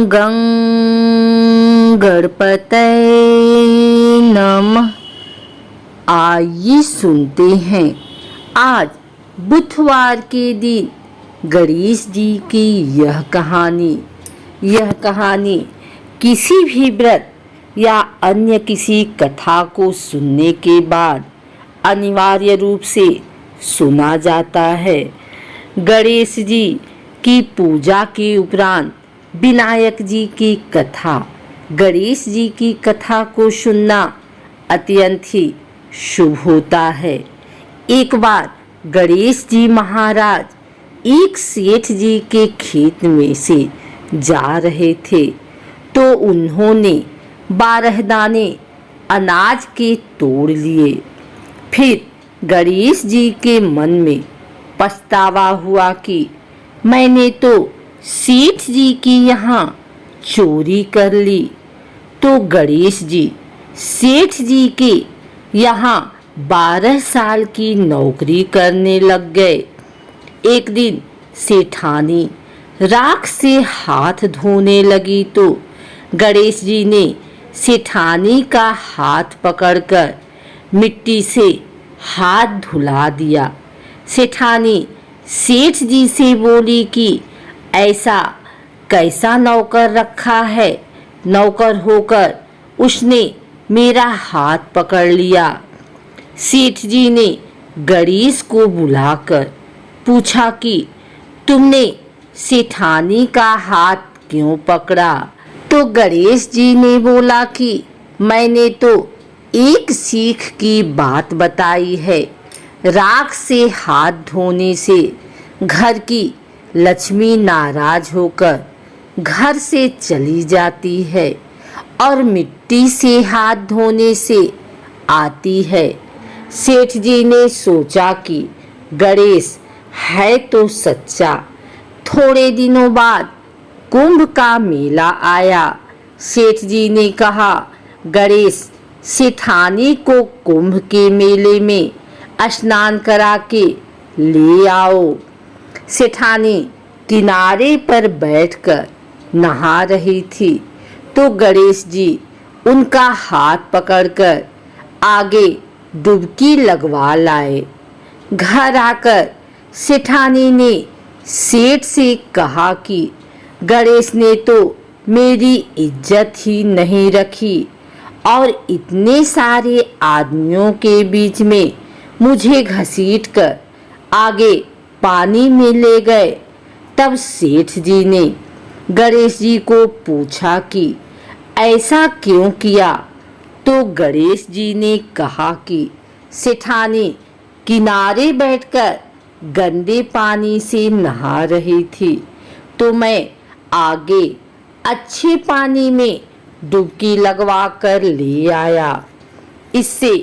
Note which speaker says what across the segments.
Speaker 1: गं गणपतये नमः। आइए सुनते हैं आज बुधवार के दिन गणेश जी की यह कहानी किसी भी व्रत या अन्य किसी कथा को सुनने के बाद अनिवार्य रूप से सुना जाता है। गणेश जी की पूजा के उपरांत विनायक जी की कथा, गणेश जी की कथा को सुनना अत्यंत ही शुभ होता है। एक बार गणेश जी महाराज एक सेठ जी के खेत में से जा रहे थे तो उन्होंने 12 दाने अनाज के तोड़ लिए। फिर गणेश जी के मन में पछतावा हुआ कि मैंने तो सेठ जी की यहाँ चोरी कर ली। तो गणेश जी सेठ जी के यहाँ 12 साल की नौकरी करने लग गए। एक दिन सेठानी राख से हाथ धोने लगी तो गणेश जी ने सेठानी का हाथ पकड़कर मिट्टी से हाथ धुला दिया। सेठानी सेठ जी से बोली कि ऐसा कैसा नौकर रखा है, नौकर होकर उसने मेरा हाथ पकड़ लिया। सेठ जी ने गणेश को बुलाकर पूछा कि तुमने सेठानी का हाथ क्यों पकड़ा? तो गणेश जी ने बोला कि मैंने तो एक सीख की बात बताई है। राख से हाथ धोने से घर की लक्ष्मी नाराज होकर घर से चली जाती है और मिट्टी से हाथ धोने से आती है। सेठ जी ने सोचा कि गणेश है तो सच्चा। थोड़े दिनों बाद कुंभ का मेला आया। सेठ जी ने कहा गणेश सेठानी को कुंभ के मेले में स्नान करा के ले आओ। सेठानी किनारे पर बैठकर नहा रही थी तो गणेश जी उनका हाथ पकड़कर आगे डुबकी लगवा लाए। घर आकर सेठानी ने सेठ से कहा कि गणेश ने तो मेरी इज्जत ही नहीं रखी और इतने सारे आदमियों के बीच में मुझे घसीटकर आगे पानी में ले गए। तब सेठ जी ने गणेश जी को पूछा कि ऐसा क्यों किया? तो गणेश जी ने कहा कि सेठानी किनारे बैठकर गंदे पानी से नहा रही थी तो मैं आगे अच्छे पानी में डुबकी लगवा कर ले आया। इससे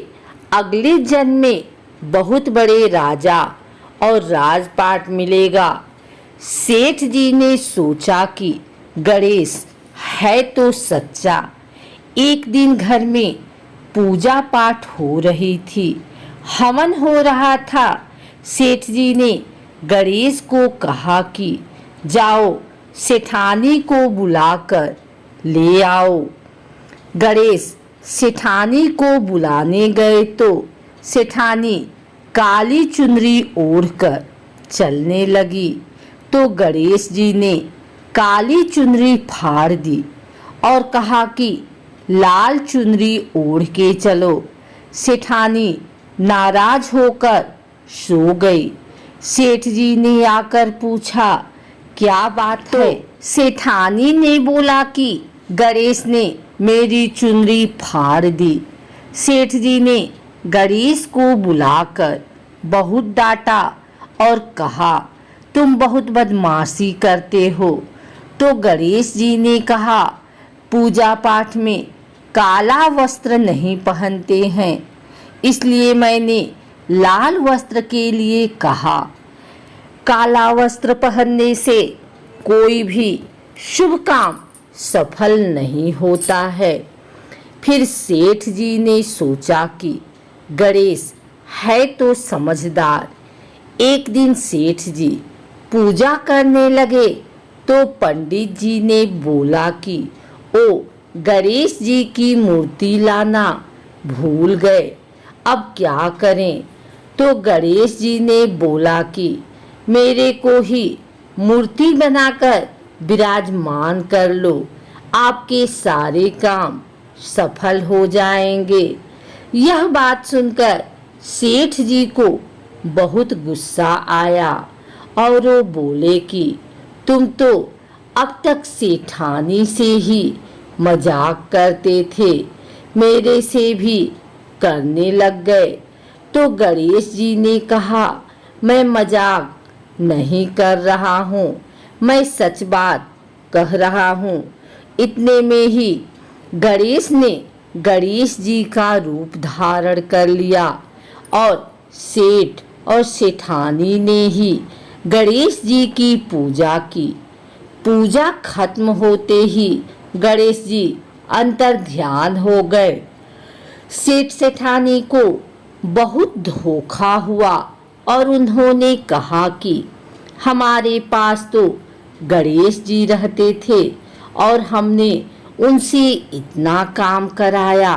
Speaker 1: अगले जन्म में बहुत बड़े राजा और राजपाट मिलेगा। सेठ जी ने सोचा कि गणेश है तो सच्चा। एक दिन घर में पूजा पाठ हो रही थी, हवन हो रहा था। सेठ जी ने गणेश को कहा कि जाओ सेठानी को बुलाकर ले आओ। गणेश सेठानी को बुलाने गए तो सेठानी काली चुनरी ओढ़कर चलने लगी तो गणेश जी ने काली चुनरी फाड़ दी और कहा कि लाल चुनरी ओढ़ के चलो। सेठानी नाराज होकर सो गई। सेठ जी ने आकर पूछा क्या बात है? सेठानी ने बोला कि गणेश ने मेरी चुनरी फाड़ दी। सेठ जी ने गणेश को बुलाकर बहुत डांटा और कहा तुम बहुत बदमाशी करते हो। तो गणेश जी ने कहा पूजा पाठ में काला वस्त्र नहीं पहनते हैं, इसलिए मैंने लाल वस्त्र के लिए कहा। काला वस्त्र पहनने से कोई भी शुभ काम सफल नहीं होता है। फिर सेठ जी ने सोचा कि गणेश है तो समझदार। एक दिन सेठ जी पूजा करने लगे तो पंडित जी ने बोला कि ओ, गणेश जी की मूर्ति लाना भूल गए, अब क्या करें। तो गणेश जी ने बोला कि मेरे को ही मूर्ति बनाकर विराजमान कर लो, आपके सारे काम सफल हो जाएंगे। यह बात सुनकर सेठ जी को बहुत गुस्सा आया और वो बोले कि तुम तो अब तक सेठानी से ही मजाक करते थे, मेरे से भी करने लग गए। तो गणेश जी ने कहा, मैं मजाक नहीं कर रहा हूँ, मैं सच बात कह रहा हूँ। इतने में ही गणेश ने गणेश जी का रूप धारण कर लिया और सेठ और सेठानी ने ही गणेश जी की पूजा की। पूजा खत्म होते ही गणेश जी अंतर ध्यान हो गए। सेठ सेठानी को बहुत धोखा हुआ और उन्होंने कहा कि हमारे पास तो गणेश जी रहते थे और हमने उनसे इतना काम कराया।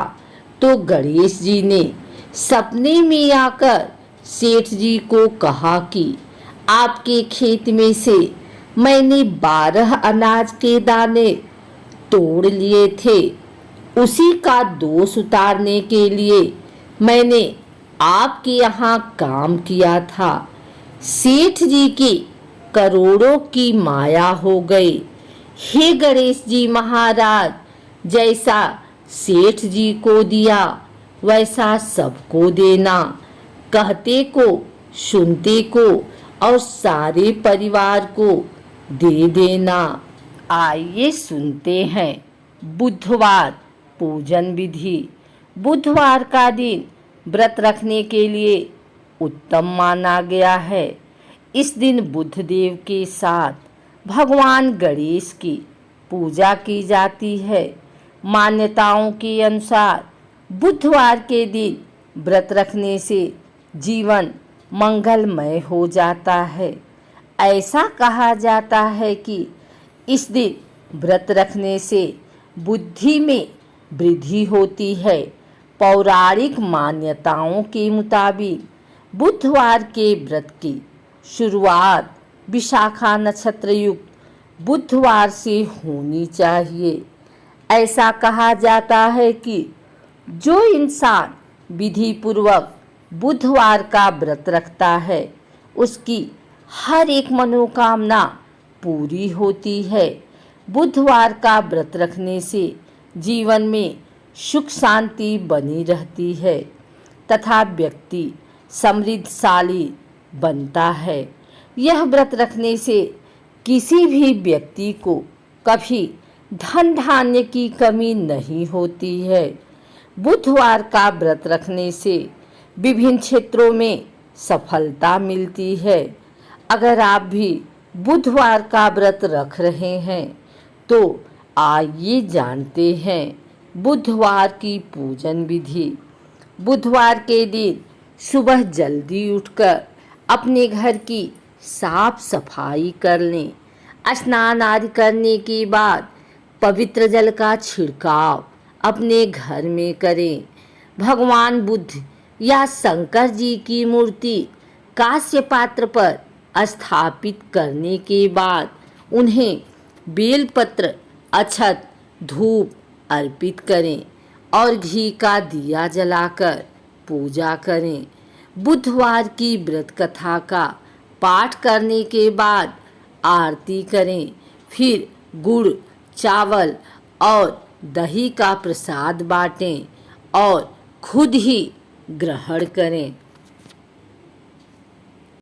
Speaker 1: तो गणेश जी ने सपने में आकर सेठ जी को कहा कि आपके खेत में से मैंने 12 अनाज के दाने तोड़ लिए थे, उसी का दोष उतारने के लिए मैंने आपके यहाँ काम किया था। सेठ जी की करोड़ों की माया हो गई। हे गणेश जी महाराज, जैसा सेठ जी को दिया वैसा सबको देना, कहते को सुनते को और सारे परिवार को दे देना। आइए सुनते हैं बुधवार पूजन विधि। बुधवार का दिन व्रत रखने के लिए उत्तम माना गया है। इस दिन बुध देव के साथ भगवान गणेश की पूजा की जाती है। मान्यताओं के अनुसार बुधवार के दिन व्रत रखने से जीवन मंगलमय हो जाता है। ऐसा कहा जाता है कि इस दिन व्रत रखने से बुद्धि में वृद्धि होती है। पौराणिक मान्यताओं के मुताबिक बुधवार के व्रत की शुरुआत विशाखा नक्षत्र युक्त बुधवार से होनी चाहिए। ऐसा कहा जाता है कि जो इंसान विधि पूर्वक बुधवार का व्रत रखता है उसकी हर एक मनोकामना पूरी होती है। बुधवार का व्रत रखने से जीवन में सुख शांति बनी रहती है तथा व्यक्ति समृद्धशाली बनता है। यह व्रत रखने से किसी भी व्यक्ति को कभी धन धान्य की कमी नहीं होती है। बुधवार का व्रत रखने से विभिन्न क्षेत्रों में सफलता मिलती है। अगर आप भी बुधवार का व्रत रख रहे हैं तो आइए जानते हैं बुधवार की पूजन विधि। बुधवार के दिन सुबह जल्दी उठकर अपने घर की साफ सफाई कर लें। स्नान आदि करने के बाद पवित्र जल का छिड़काव अपने घर में करें। भगवान बुद्ध या शंकर जी की मूर्ति कांस्य पात्र पर स्थापित करने के बाद उन्हें बेलपत्र, अक्षत, धूप अर्पित करें और घी का दिया जलाकर पूजा करें। बुधवार की व्रत कथा का पाठ करने के बाद आरती करें। फिर गुड़, चावल और दही का प्रसाद बांटें और खुद ही ग्रहण करें।